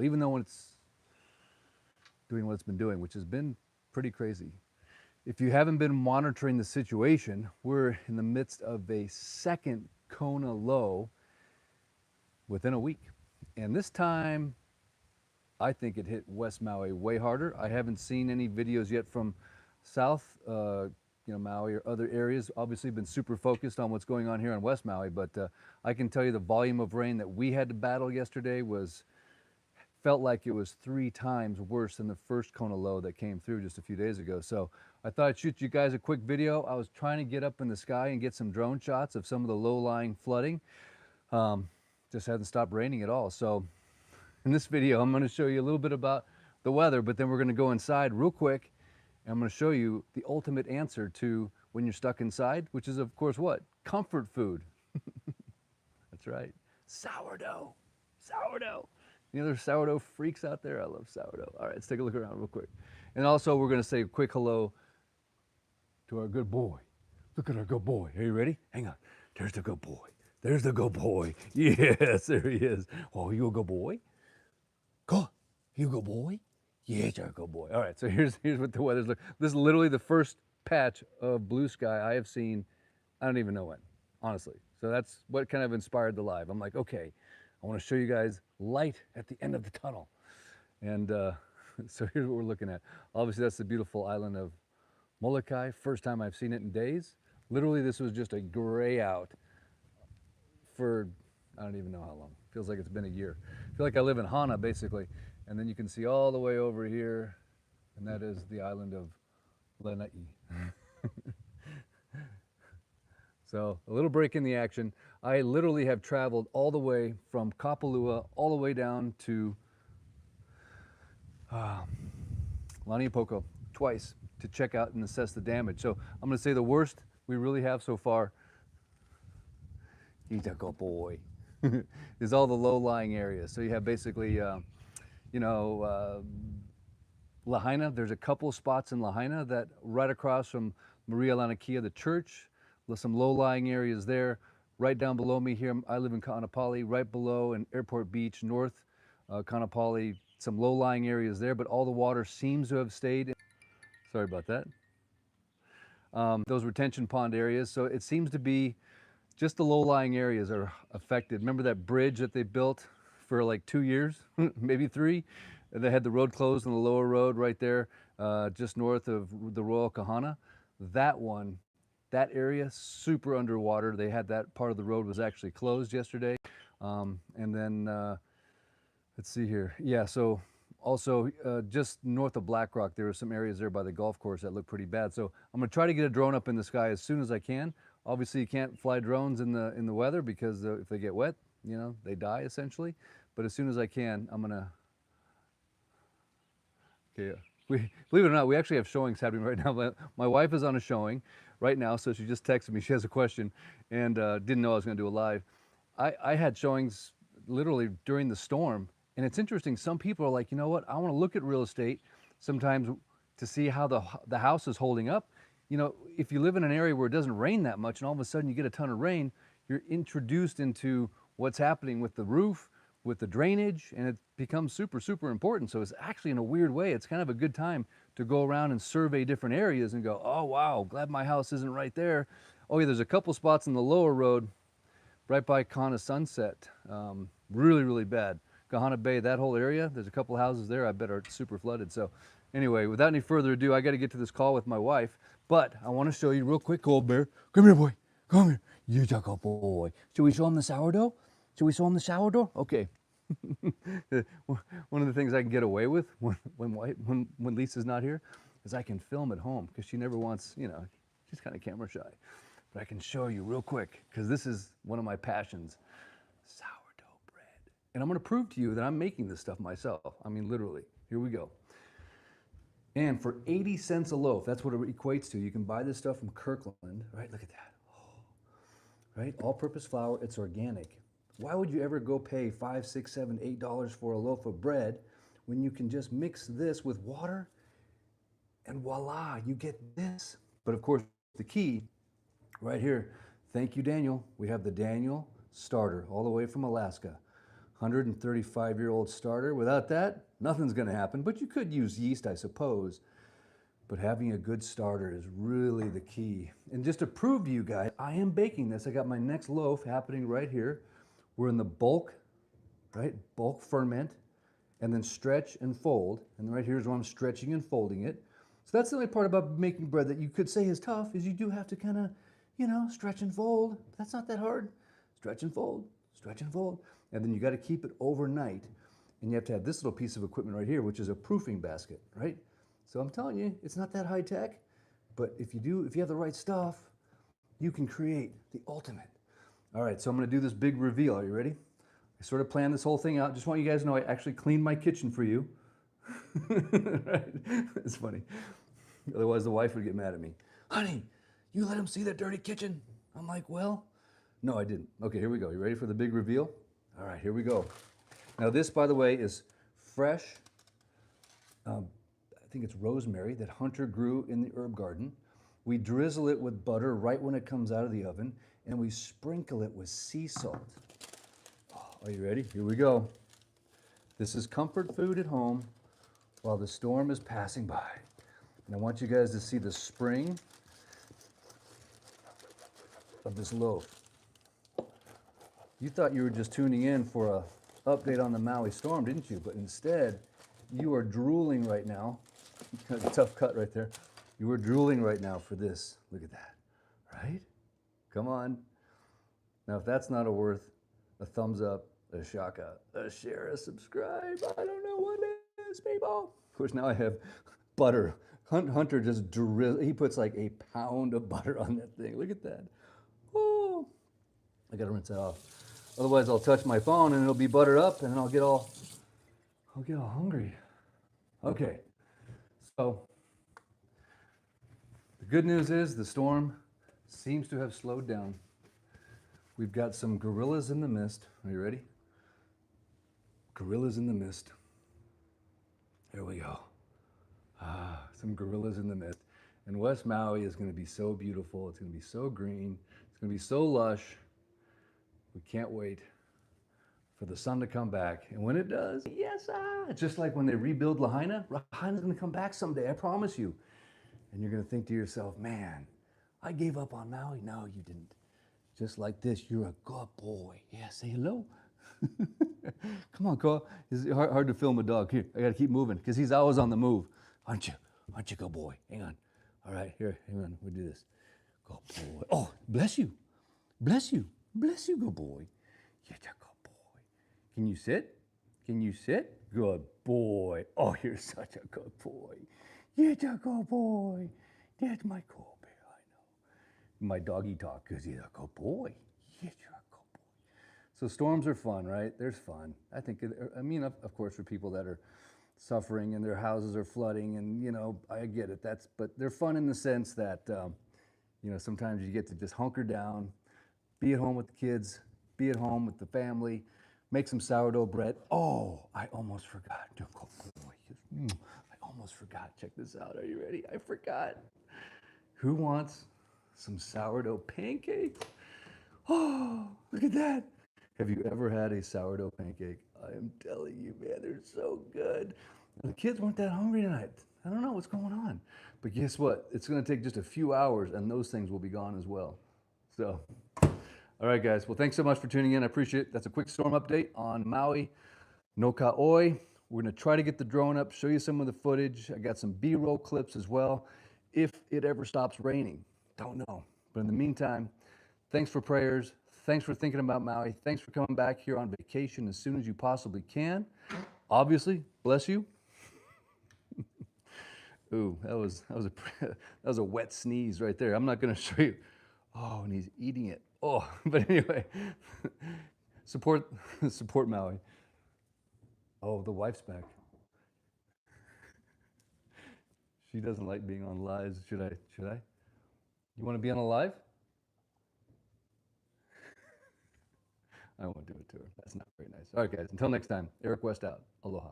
even though it's doing what it's been doing, which has been pretty crazy. If you haven't been monitoring the situation, we're in the midst of a second Kona low within a week. And this time, I think it hit West Maui way harder. I haven't seen any videos yet from South, Maui or other areas. Obviously, been super focused on what's going on here on West Maui, but I can tell you the volume of rain that we had to battle yesterday felt like it was 3 times worse than the first Kona low that came through just a few days ago. So I thought I'd shoot you guys a quick video. I was trying to get up in the sky and get some drone shots of some of the low-lying flooding. Just hasn't stopped raining at all. So in this video, I'm going to show you a little bit about the weather, but then we're going to go inside real quick, and I'm going to show you the ultimate answer to when you're stuck inside, which is, of course, what? Comfort food. That's right. Sourdough. Sourdough. Any other sourdough freaks out there? I love sourdough. All right, let's take a look around real quick. And also, we're going to say a quick hello to our good boy. Look at our good boy. Are you ready? Hang on. There's the good boy. There's the good boy. Yes, there he is. Oh, you a good boy? Go. You a good boy? Yes, you're a good boy. All right, so here's what the weather's like. This is literally the first patch of blue sky I have seen, I don't even know when, honestly. So that's what kind of inspired the live. I'm like, okay, I want to show you guys light at the end of the tunnel. And so here's what we're looking at. Obviously, that's the beautiful island of Molokai. First time I've seen it in days. Literally, this was just a gray out for, I don't even know how long. Feels like it's been a year. I feel like I live in Hana, basically. And then you can see all the way over here, and that is the island of Lanai. So a little break in the action. I literally have traveled all the way from Kapalua all the way down to Laniapoko twice to check out and assess the damage. So I'm going to say the worst we really have so far, he's a good boy, is all the low-lying areas. So you have basically, Lahaina. There's a couple spots in Lahaina that right across from Maria Lanikia, the church. There's some low-lying areas there. Right down below me here, I live in Kaanapali, right below in Airport Beach, North Kaanapali, some low-lying areas there, but all the water seems to have stayed. Sorry about that. Those retention pond areas. So it seems to be just the low-lying areas are affected. Remember that bridge that they built for like 2 years, maybe 3? They had the road closed on the lower road right there, just north of the Royal Kahana. That one, that area, super underwater. They had that part of the road was actually closed yesterday. And then, let's see here. Yeah, so also just north of Black Rock, there are some areas there by the golf course that look pretty bad. So I'm gonna try to get a drone up in the sky as soon as I can. Obviously, you can't fly drones in the weather because if they get wet, they die essentially. But as soon as I can, I'm gonna. Okay, believe it or not, we actually have showings happening right now. My wife is on a showing right now, so she just texted me. She has a question and didn't know I was going to do a live. I had showings literally during the storm, and it's interesting. Some people are like, you know what? I want to look at real estate sometimes to see how the house is holding up. If you live in an area where it doesn't rain that much, and all of a sudden you get a ton of rain, you're introduced into what's happening with the roof, with the drainage, and it becomes super, super important. So it's actually, in a weird way, it's kind of a good time to go around and survey different areas and go, oh wow, glad my house isn't right there. Oh yeah, there's a couple spots in the lower road right by Kahana Sunset. Really, really bad. Kahana Bay, that whole area, there's a couple houses there I bet are super flooded. So anyway, without any further ado, I got to get to this call with my wife, but I want to show you real quick. Gold Bear, come here, boy, come here. You a good boy. Should we show him the sourdough? Should we show him the sourdough? Okay. One of the things I can get away with when Lisa's not here is I can film at home because she never wants, she's kind of camera shy. But I can show you real quick because this is one of my passions, sourdough bread. And I'm going to prove to you that I'm making this stuff myself. I mean, literally. Here we go. And for 80 cents a loaf, that's what it equates to. You can buy this stuff from Kirkland, right? Look at that. Right? All-purpose flour, it's organic. Why would you ever go pay $5, $6, $7, $8 for a loaf of bread when you can just mix this with water and voila, you get this? But of course, the key right here, thank you, Daniel. We have the Daniel starter all the way from Alaska. 135-year-old starter. Without that, nothing's going to happen. But you could use yeast, I suppose. But having a good starter is really the key. And just to prove to you guys, I am baking this. I got my next loaf happening right here. We're in the bulk, right? Bulk ferment, and then stretch and fold. And right here's where I'm stretching and folding it. So that's the only part about making bread that you could say is tough, is you do have to kind of, stretch and fold. That's not that hard. Stretch and fold, stretch and fold. And then you got to keep it overnight. And you have to have this little piece of equipment right here, which is a proofing basket, right? So I'm telling you, it's not that high tech, but if you have the right stuff, you can create the ultimate. All right, so I'm gonna do this big reveal. Are you ready? I sort of planned this whole thing out. Just want you guys to know I actually cleaned my kitchen for you. Right? It's funny. Otherwise the wife would get mad at me. Honey, you let him see that dirty kitchen? I'm like, well, no, I didn't. Okay, here we go. You ready for the big reveal? All right, here we go. Now this, by the way, is fresh, I think it's rosemary that Hunter grew in the herb garden. We drizzle it with butter right when it comes out of the oven, and we sprinkle it with sea salt. Oh, are you ready? Here we go. This is comfort food at home while the storm is passing by. And I want you guys to see the spring of this loaf. You thought you were just tuning in for a update on the Maui storm, didn't you? But instead, you are drooling right now. Kind of a tough cut right there. You are drooling right now for this. Look at that, right? Come on. Now, if that's not worth a thumbs up, a shaka, a share, a subscribe, I don't know what it is, people. Of course, now I have butter. Hunter just he puts like a pound of butter on that thing. Look at that. Oh, I gotta rinse that off. Otherwise, I'll touch my phone and it'll be buttered up, and then I'll get all hungry. Okay, so the good news is the storm seems to have slowed down. We've got some gorillas in the mist. Are you ready? Gorillas in the mist. There we go. Some gorillas in the mist. And West Maui is going to be so beautiful. It's going to be so green. It's going to be so lush. We can't wait for the sun to come back. And when it does, yes, it's just like when they rebuild Lahaina. Lahaina's going to come back someday, I promise you. And you're going to think to yourself, man, I gave up on Maui. No, you didn't. Just like this, you're a good boy. Yeah, say hello. Come on, Cole. It's hard to film a dog. Here, I got to keep moving because he's always on the move. Aren't you? Aren't you, good boy? Hang on. All right, here, hang on. We'll do this. Good boy. Oh, bless you. Bless you. Bless you, good boy. You're a good boy. Can you sit? Can you sit? Good boy. Oh, you're such a good boy. You're a good boy. That's my cool bear, I know. My doggy talk because he's a good boy. You're a good boy. So storms are fun, right? There's fun. I think, of course, for people that are suffering and their houses are flooding and, I get it. But they're fun in the sense that, sometimes you get to just hunker down, be at home with the kids, be at home with the family, make some sourdough bread. Oh, I almost forgot. I almost forgot. Check this out. Are you ready? I forgot. Who wants some sourdough pancakes? Oh, look at that. Have you ever had a sourdough pancake? I am telling you, man, they're so good. The kids weren't that hungry tonight. I don't know what's going on. But guess what? It's going to take just a few hours, and those things will be gone as well. So, all right, guys. Well, thanks so much for tuning in. I appreciate it. That's a quick storm update on Maui, no Ka'oi. We're going to try to get the drone up, show you some of the footage. I got some B-roll clips as well, if it ever stops raining. Don't know. But in the meantime, thanks for prayers. Thanks for thinking about Maui. Thanks for coming back here on vacation as soon as you possibly can. Obviously, bless you. Ooh, that was a wet sneeze right there. I'm not going to show you. Oh, and he's eating it. Oh, but anyway, support Maui. Oh, the wife's back. She doesn't like being on lives. Should I? You want to be on a live? I won't do it to her. That's not very nice. All right, guys. Until next time, Eric West out. Aloha.